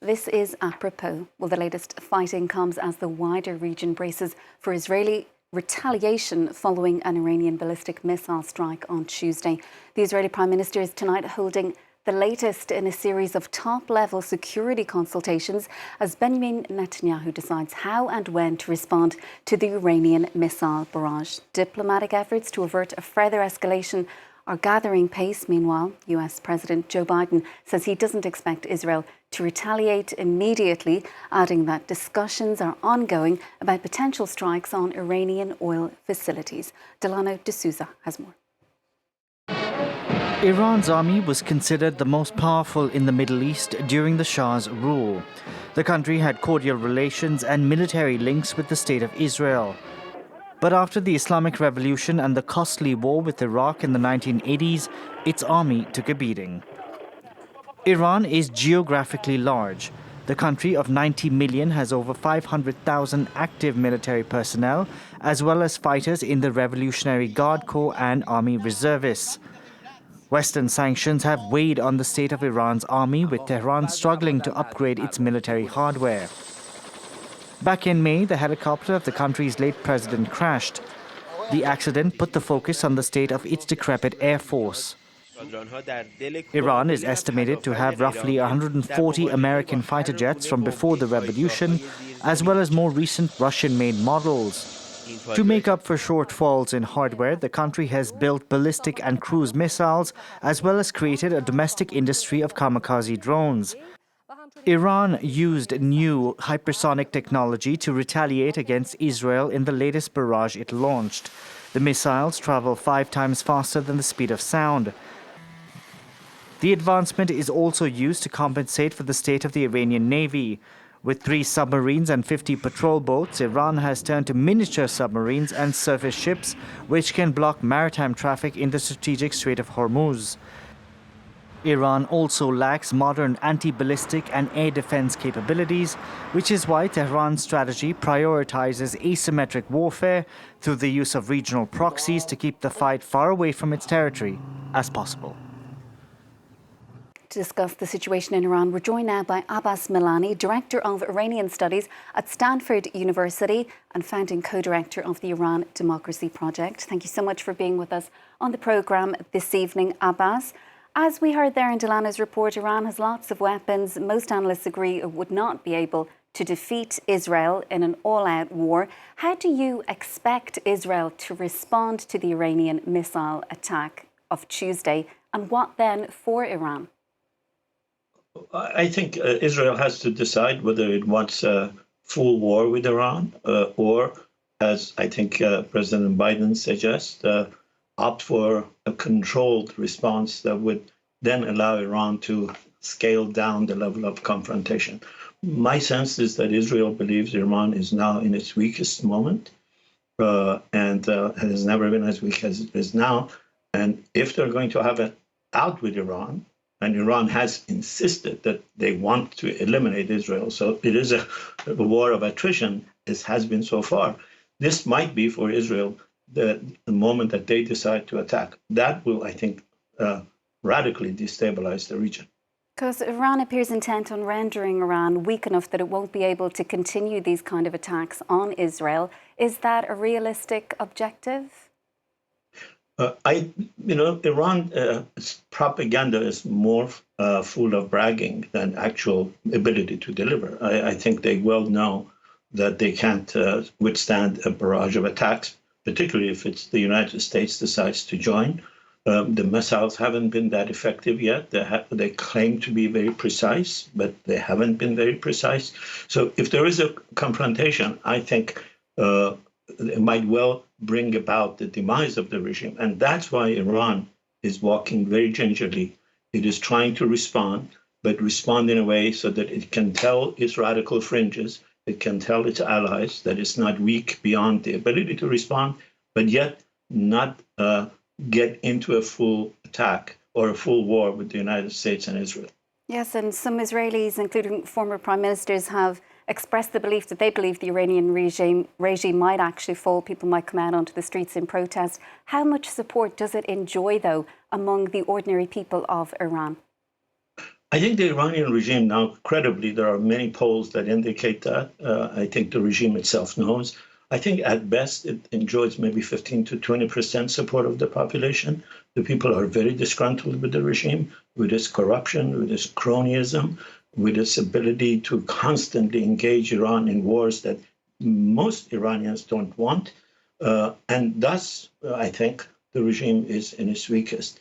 this is apropos. Well, the latest fighting comes as the wider region braces for Israeli retaliation following an Iranian ballistic missile strike on Tuesday. The Israeli Prime Minister is tonight holding the latest in a series of top-level security consultations as Binyamin Netanyahu decides how and when to respond to the Iranian missile barrage. Diplomatic efforts to avert a further escalation are gathering pace. Meanwhile, US President Joe Biden says he doesn't expect Israel to retaliate immediately, adding that discussions are ongoing about potential strikes on Iranian oil facilities. Delano D'Souza has more. Iran's army was considered the most powerful in the Middle East during the Shah's rule. The country had cordial relations and military links with the State of Israel. But after the Islamic Revolution and the costly war with Iraq in the 1980s, its army took a beating. Iran is geographically large. The country of 90 million has over 500,000 active military personnel, as well as fighters in the Revolutionary Guard Corps and army reservists. Western sanctions have weighed on the state of Iran's army, with Tehran struggling to upgrade its military hardware. Back in May, the helicopter of the country's late president crashed. The accident put the focus on the state of its decrepit air force. Iran is estimated to have roughly 140 American fighter jets from before the revolution, as well as more recent Russian-made models. To make up for shortfalls in hardware, the country has built ballistic and cruise missiles, as well as created a domestic industry of kamikaze drones. Iran used new hypersonic technology to retaliate against Israel in the latest barrage it launched. The missiles travel 5 times faster than the speed of sound. The advancement is also used to compensate for the state of the Iranian Navy. With 3 submarines and 50 patrol boats, Iran has turned to miniature submarines and surface ships, which can block maritime traffic in the strategic Strait of Hormuz. Iran also lacks modern anti-ballistic and air defense capabilities, which is why Tehran's strategy prioritizes asymmetric warfare through the use of regional proxies to keep the fight far away from its territory as possible. To discuss the situation in Iran, we're joined now by Abbas Milani, Director of Iranian Studies at Stanford University and founding co-director of the Iran Democracy Project. Thank you so much for being with us on the programme this evening, Abbas. As we heard there in Delano's report, Iran has lots of weapons. Most analysts agree it would not be able to defeat Israel in an all-out war. How do you expect Israel to respond to the Iranian missile attack of Tuesday, and what then for Iran? I think Israel has to decide whether it wants a full war with Iran or, as I think President Biden suggests, opt for a controlled response that would then allow Iran to scale down the level of confrontation. My sense is that Israel believes Iran is now in its weakest moment and has never been as weak as it is now. And if they're going to have an out with Iran, and Iran has insisted that they want to eliminate Israel, so it is a war of attrition, as has been so far. This might be for Israel the moment that they decide to attack. That will, I think, radically destabilize the region. Because Iran appears intent on rendering Iran weak enough that it won't be able to continue these kind of attacks on Israel. Is that a realistic objective? Iran's propaganda is more full of bragging than actual ability to deliver. I think they well know that they can't withstand a barrage of attacks, particularly if it's the United States decides to join. The missiles haven't been that effective yet. They claim to be very precise, but they haven't been very precise. So if there is a confrontation, I think it might well bring about the demise of the regime. And that's why Iran is walking very gingerly. It is trying to respond, but respond in a way so that it can tell its radical fringes, it can tell its allies that it's not weak beyond the ability to respond, but yet not get into a full attack or a full war with the United States and Israel. Yes, and some Israelis, including former prime ministers, have expressed the belief that they believe the Iranian regime might actually fall. People might come out onto the streets in protest. How much support does it enjoy, though, among the ordinary people of Iran? I think the Iranian regime now, credibly, there are many polls that indicate that. I think the regime itself knows. I think at best it enjoys maybe 15 to 20% support of the population. The people are very disgruntled with the regime, with its corruption, with its cronyism, with its ability to constantly engage Iran in wars that most Iranians don't want. And thus, I think the regime is in its weakest.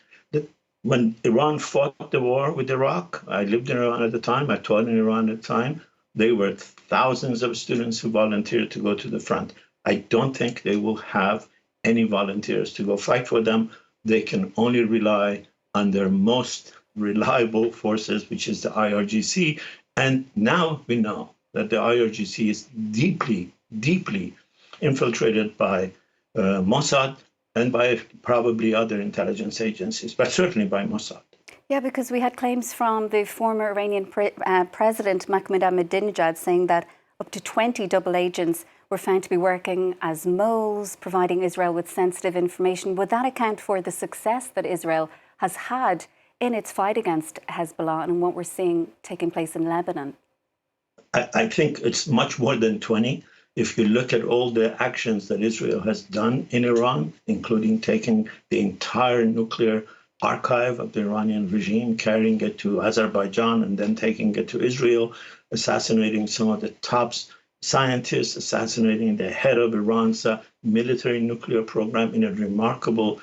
When Iran fought the war with Iraq, I lived in Iran at the time, I taught in Iran at the time, there were thousands of students who volunteered to go to the front. I don't think they will have any volunteers to go fight for them. They can only rely on their most reliable forces, which is the IRGC. And now we know that the IRGC is deeply, deeply infiltrated by Mossad and by probably other intelligence agencies, but certainly by Mossad. Yeah, because we had claims from the former Iranian president, Mohammad Ahmadinejad, saying that up to 20 double agents were found to be working as moles, providing Israel with sensitive information. Would that account for the success that Israel has had in its fight against Hezbollah and what we're seeing taking place in Lebanon? I think it's much more than 20. If you look at all the actions that Israel has done in Iran, including taking the entire nuclear archive of the Iranian regime, carrying it to Azerbaijan and then taking it to Israel, assassinating some of the top scientists, assassinating the head of Iran's military nuclear program in a remarkable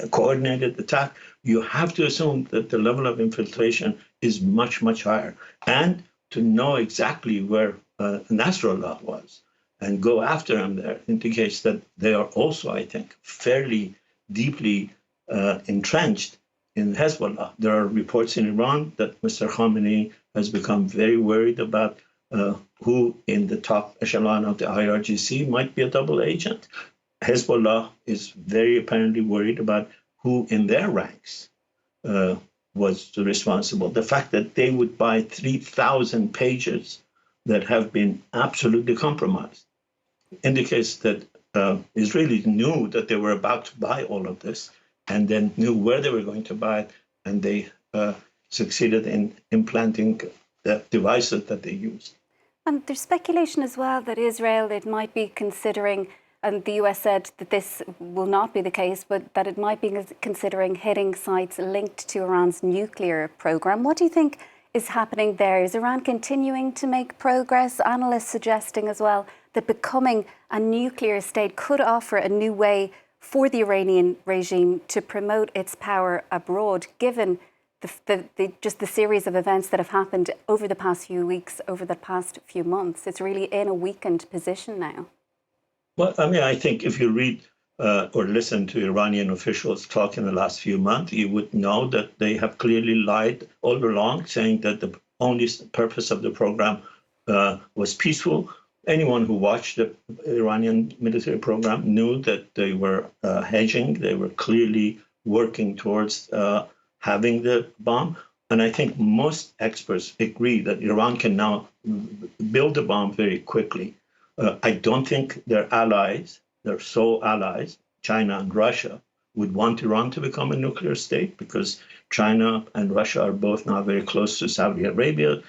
coordinated attack, you have to assume that the level of infiltration is much, much higher. And to know exactly where Nasrallah was and go after him there indicates that they are also, I think, fairly deeply entrenched in Hezbollah. There are reports in Iran that Mr. Khamenei has become very worried about who in the top echelon of the IRGC might be a double agent. Hezbollah is very apparently worried about who in their ranks was responsible. The fact that they would buy 3,000 pages that have been absolutely compromised indicates that Israelis knew that they were about to buy all of this and then knew where they were going to buy it, and they succeeded in implanting the devices that they used. And there's speculation as well that Israel, it might be considering, and the US said that this will not be the case, but that it might be considering hitting sites linked to Iran's nuclear program. What do you think is happening there? Is Iran continuing to make progress? Analysts suggesting as well that becoming a nuclear state could offer a new way for the Iranian regime to promote its power abroad, given just the series of events that have happened over the past few weeks, over the past few months. It's really in a weakened position now. Well, I mean, I think if you read or listen to Iranian officials talk in the last few months, you would know that they have clearly lied all along, saying that the only purpose of the program was peaceful. Anyone who watched the Iranian military program knew that they were hedging. They were clearly working towards having the bomb. And I think most experts agree that Iran can now build a bomb very quickly. I don't think their allies, their sole allies, China and Russia, would want Iran to become a nuclear state because China and Russia are both now very close to Saudi Arabia.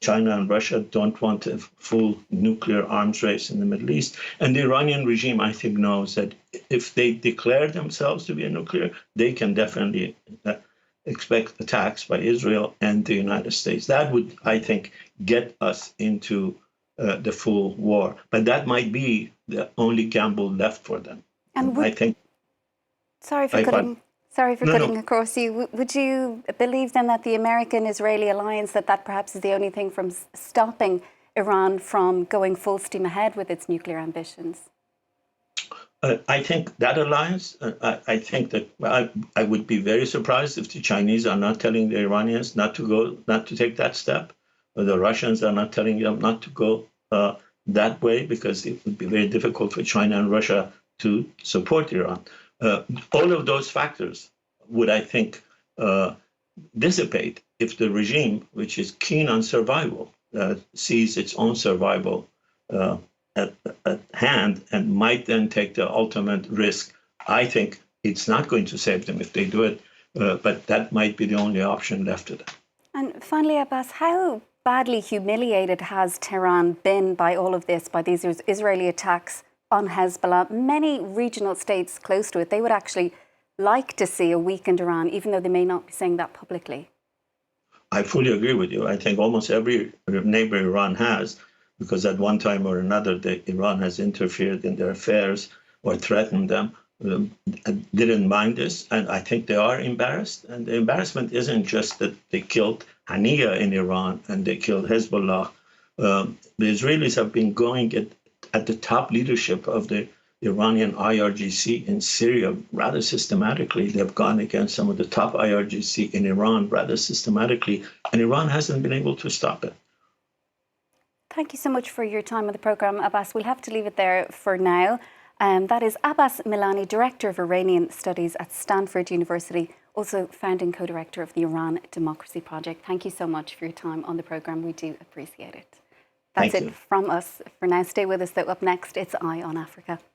China and Russia don't want a full nuclear arms race in the Middle East. And the Iranian regime, I think, knows that if they declare themselves to be a nuclear, they can definitely expect attacks by Israel and the United States. That would, I think, get us into the full war. But that might be the only gamble left for them. And I think... Sorry for cutting across you. Would you believe then that the American-Israeli alliance, that perhaps is the only thing from stopping Iran from going full steam ahead with its nuclear ambitions? I think that alliance, I think that I would be very surprised if the Chinese are not telling the Iranians not to take that step, or the Russians are not telling them not to go that way, because it would be very difficult for China and Russia to support Iran. All of those factors would, I think, dissipate if the regime, which is keen on survival, sees its own survival at hand and might then take the ultimate risk. I think it's not going to save them if they do it. But that might be the only option left to them. And finally, Abbas, how badly humiliated has Tehran been by all of this, by these Israeli attacks on Hezbollah? Many regional states close to it, they would actually like to see a weakened Iran, even though they may not be saying that publicly. I fully agree with you. I think almost every neighbor Iran has, because at one time or another, Iran has interfered in their affairs or threatened them, didn't mind this. And I think they are embarrassed. And the embarrassment isn't just that they killed Haniya in Iran and they killed Hezbollah. The Israelis have been going at the top leadership of the Iranian IRGC in Syria rather systematically. They've gone against some of the top IRGC in Iran rather systematically, and Iran hasn't been able to stop it. Thank you so much for your time on the programme, Abbas. We'll have to leave it there for now. That is Abbas Milani, Director of Iranian Studies at Stanford University, also founding co-director of the Iran Democracy Project. Thank you so much for your time on the programme. We do appreciate it. That's it from us for now. Stay with us, though. Up next, it's Eye on Africa.